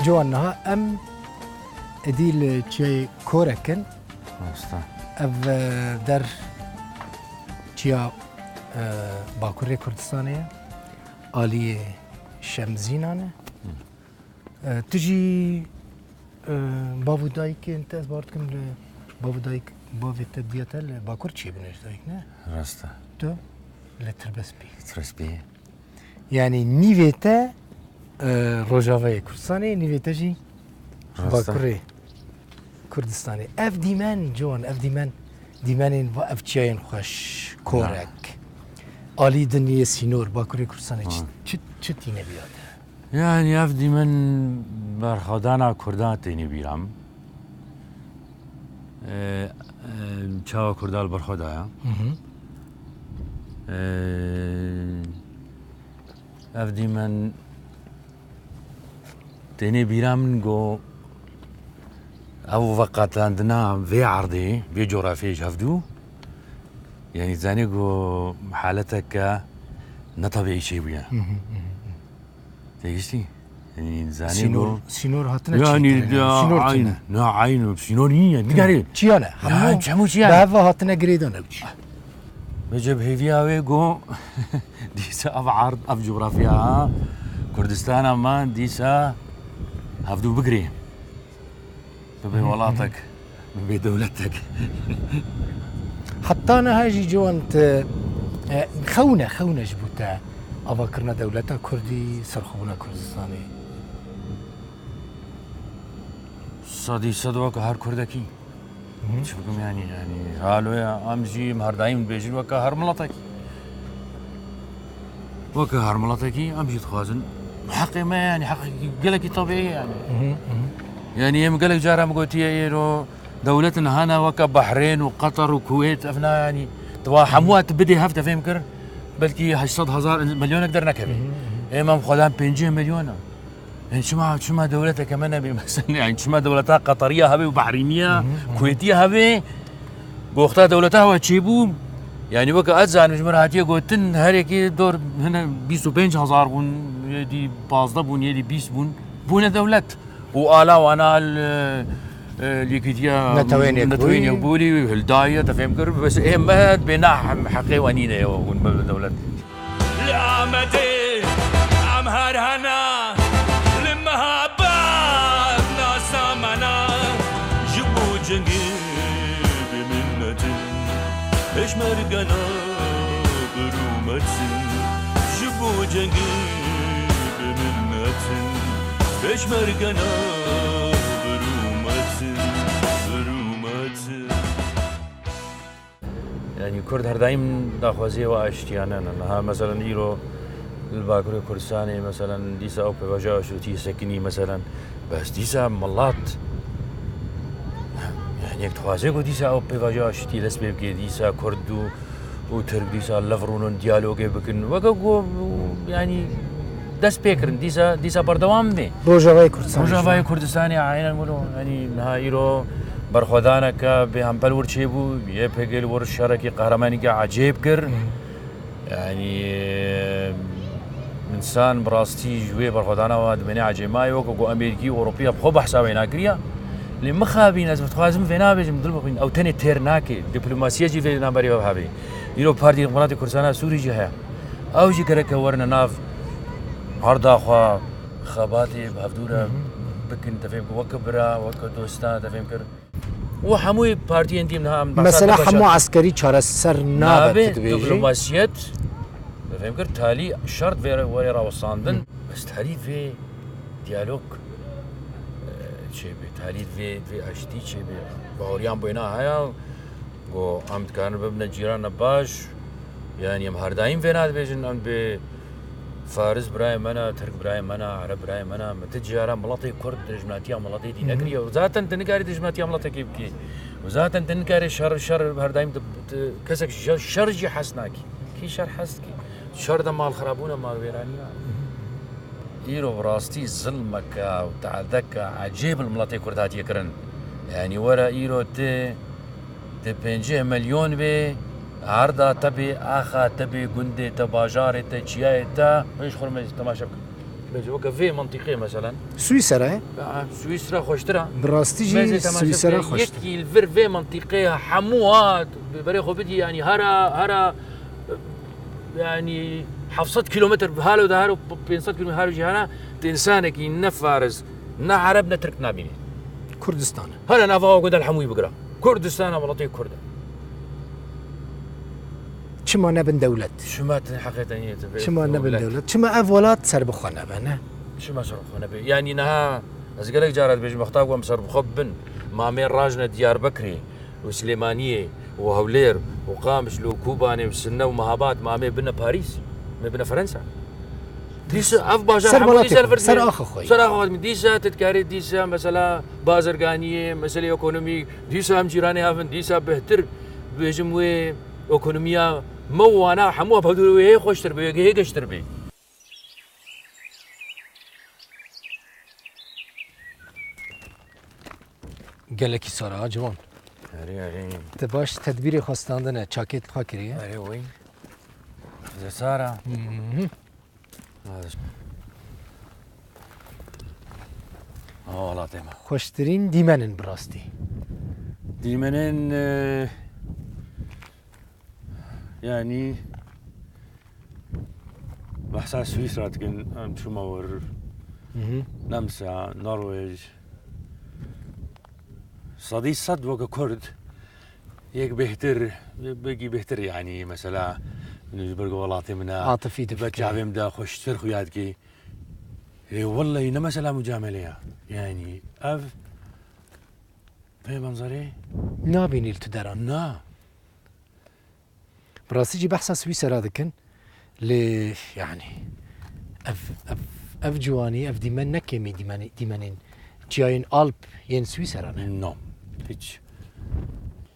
جوانها ام اديل تشي كوركن اف در تشيا باكوري كردستانية آلية شمزينانه تجي بابو دايك انت اثبارت كم بابو دايك بابو تديته باكور تشي بنش دايك نه راسته تو لتربس بي يعني نيفيتا روجافاي كردستاني نيفيتا جي باكوري كردستاني اف ديمان جوان اف ديمانين اف تشاين خوش كورك آلی دنیای سینور باکوری کردستانی چه تینه بیاد؟ يعني افدي من برخدانا كردان تيني بيرام چاوا كردال برخدايا افدي من تيني بيرام جو او وقت عندنا في عرضي في جغرافيا هفدو يعني زاني جو حالتك نطبيعي شيء بيا تيجي يعني زاني سينور هاتنا يعني عين نا عين سينورية نقاري چيانا يعني شمو چيانا دافا هاتنا قريدون بجيب هيفيا ويجو ديسا اف عرض اف جغرافيا كردستان اما ديسا هفدو بقري ببي ولاتك ببي دولتك حتى انا هاجي جوانت خونا جبوتا افكرنا دولتا كردي سرخونا كردستاني صدي صدوك هر كردكي شو بكم يعني قالوا يا امجي مهردايم بيجي وكا هر ملطكي امجي تخازن حقي ما يعني حقي قلقي طبيعي يعني يوم قلق جارة مقوتي ايرو دولتنا هنا وكا بحرين وقطر وكويت افنا يعني توا حموات بدي هفته فهم كر بلكي 800,000 مليون اقدر نكبي امام خدام 50 مليون يعني شما دولتها كمان بمثلا يعني شما دولتها قطريه هبي وبحرينيه كويتيه هبي بوقتها دولتها وتشيبو يعني وكا اتزان مجمر هاتيه قوتن هريكي دور هنا 25,000 بون يدي 15 بون يدي 20 بون دولت والا وانا اللي كيتيا نتوين يقولي هالدايه تفهم كر بس ايه ما بناح حقي ونينه ون دولت لامتي امهر هنا لما بعد ناس منا جبو جنگي بمنتي ايش مرقنا برومتي جبو جنگي بمنتي ايش مرقنا يعني كرد هر دايم داخوازي واشتيانا انها مثلا ايرو الباكوري كردستاني مثلا ديسا او بفاجا شوتي سكني مثلا بس ديسا ملات يعني تخوازي كو ديسا او بفاجا شوتي لسبب كي ديسا كردو وترك ديسا لفرونون ديالوغي بكن وكو يعني داس بيكرن ديسا بردوام دي روجافاي كردستاني عينا نقولوا يعني نها ايرو برخدانك بهم بلور تشيبو يبهجل ور الشركي قهرماني عجيب كر يعني انسان براستي جوي برخدانا واد مني عجيب ما يوكو امريكي اوروبيه بخو بحسابي ناكريا اللي مخابي ناس بتخازم فينا بيجم دلبين او تاني تيرناكي دبلوماسيه جي في نمبر هابي يرو بارتي مرات كردستان سوري جها او جي كرك ورنا ناف عرضا خوا خباتي بهفدوره بكن تفهم وكبرا وكدوستا تفهم كر وحموي بارتي انتي منها مثلا حمو عسكري چاره سر نابت دبلوماسيات تفهم كر تالي شرط وري راوساندن بس تالي في ديالوج شي تالي في اشتي شي باوريان بينا هيا جو امد كان ببنا جيران باش يعني ام هردايم فينا بيجن ام ب فارس براي منا ترك براي منا عرب براي منا متجارة ملطي كرد دجمناتيا ملطي دي نقرية وذاتا تنكاري دجمناتيا ملطي كيبكي وذاتا تنكاري شر هردايم كسك شر جي حسناكي كي شر حسكي شر ده مال خرابونا مال ويرانيا ايرو براستي ظلمك وتعذك عجيب الملطي كردات يكرن يعني ورا ايرو تي 50 مليون بي عرضا تبي اخا تبي قندي تباجاري تشياي تا ايش خرمي تماشى بجوك في منطقة مثلا سويسرا سويسرا خوشترا براستيجي سويسرا خوش يكي الفر في منطقة حموات بريخو بدي يعني هرا يعني حفصت كيلومتر بهالو ده هارو 500 كيلومتر هارو جهانا إنسانك نفارز نا عرب نترك نابيني كردستان هلا نافا قد الحموي بقرا كردستان مناطق كردة شما نبن دولت شما حقيقة شما نبن دولت شما أفولات سر بخوانا بنا شما سر بخوانا بي يعني نها أزقلك جارت بيجي مختاق ومسر بخبن مامين راجنا ديار بكري وسليمانية وهولير وقامش لو كوباني وسنة ومهابات مامي بنا باريس ما بنا فرنسا ديسا اف بازار سر اخ خوي سر اخ ديسا تتكاري ديسا مثلا بازرگانيه مسئله ايكونومي ديسا هم جيراني هافن ديسا بهتر بجموي ايكونوميا مو انا حموها بهدول هي خوشتر بي هي قشتر بي قالك صراحه جوان اري تباش تدبيري خواستاندنه چاکت بخوا کریه اري وي زسارة والله تمام خوشترین دیمنن براستی ديمنين يعني بحسها سويسرا تكن شو مور نمسا نرويج صديق صد وقا كرد هيك بيهتر بيجي بيهتر يعني مثلا من برقو ولاتي منا عاطفي بتشع بهم دا خوش ترخو يادكي إيه والله ينا مثلا مجاملة يعني أف في منظري نابيني التدران نا براسي جي بحثا سويسرا ذكن ل يعني اف جواني اف ديمن نكمي ديمنين جاين ألب ين سويسرا نو هيك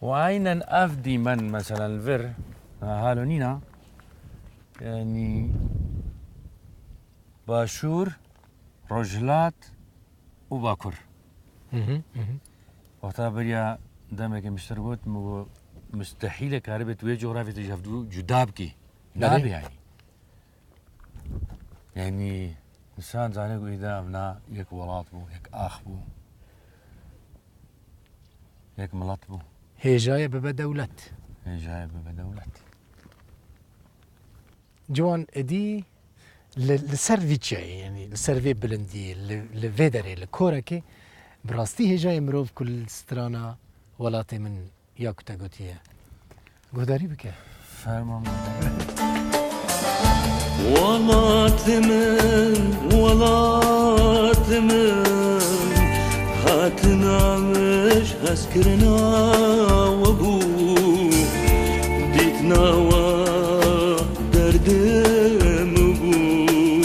وعينا اف ديمن مثلا الفر هالونينا يعني باشور رجلات وباكر وقتها بريا دامك مشتربوت مستحيل كهربة وي جغرافيا تجافدو جدابكي نابي يعني انسان زانيكو اذا ابنا يك ولات بو يك اخ بو يك ملط بو هي جاية ببا دولت هي جاية ببا دولت جوان ادي لسرفي يعني لسرفي بلندي لفيدري لكوركي براستي هي جاي مروف كل سترانا ولاتي من ياكو تاغوتيه قداري بك فرما ولات من هاتنا مش هسكرنا وابو ديتنا ودرد مبو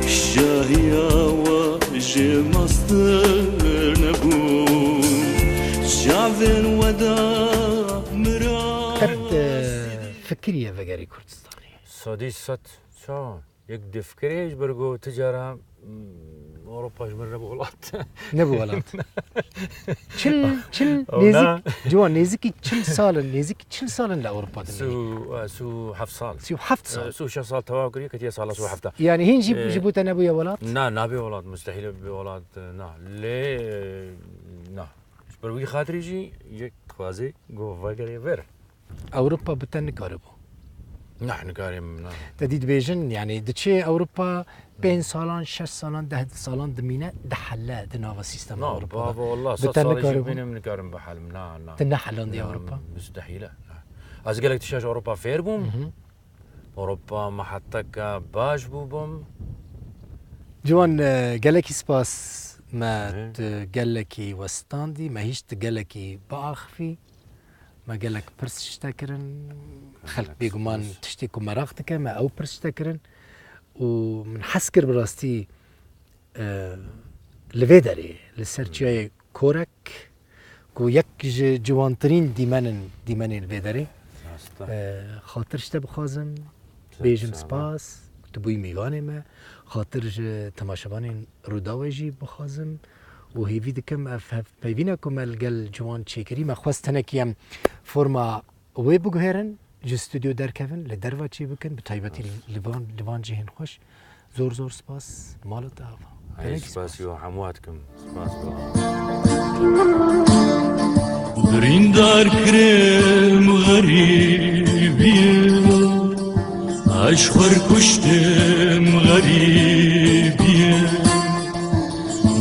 الشاهية وجي مصدر نبو شعفن ودا مرا قد فكري يا فقاري كردستاني صديق ست شو يك دفكريش برقو تجارة اوروبا جمر نبو ولات چل نيزك جوان نيزكي چل سالن لاوروبا سو 7 سال سو 7 سال سو 6 سال تواكري كتير سال سو 7 يعني هين جيبوتا نبو يا ولات نا نابي ولات مستحيل بولات نا ليه نا بروي خاطري جي يك خوازي جو فاغري فير اوروبا بتن كاربو نحن كارم تديد بيجن يعني دتشي اوروبا بين سالان 6 سالان 10 سالان دمينا دحلا دناوا سيستم اوروبا بابا والله بتن من كارم بحال نا تنحلون دي اوروبا مستحيل از قالك تشاش اوروبا فير بوم اوروبا محطك باش بوم جوان قالك سباس ما تقلكي وستاندي ما هيش تقلكي باخفي ما قالك برس شتاكرن خلق بيقمان تشتيكو مراغتك ما او برس شتاكرن ومن حسكر براستي لفيدري لسرتشاي كورك كو يك جوانترين ديمانين الفيدري خاطر شتا بخازم بيجم سباس تبوي ميغاني ما خاطر تماشبانين روداوجي بخازم وهيفي دكم اف بيبينكم الجل جوان تشيكري ما خواستنا كيام فورما وي بوغهرن جو ستوديو در كيفن لدروا تشي بكن بتايبتي ليفان جهن خوش زۆر زۆر سپاس ماڵت داوە سپاسی و هەموواتکم سپاس بریندار کرم غریبیه عشقر کشتم غریبیه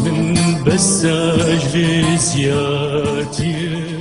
من بس اجل زیادیه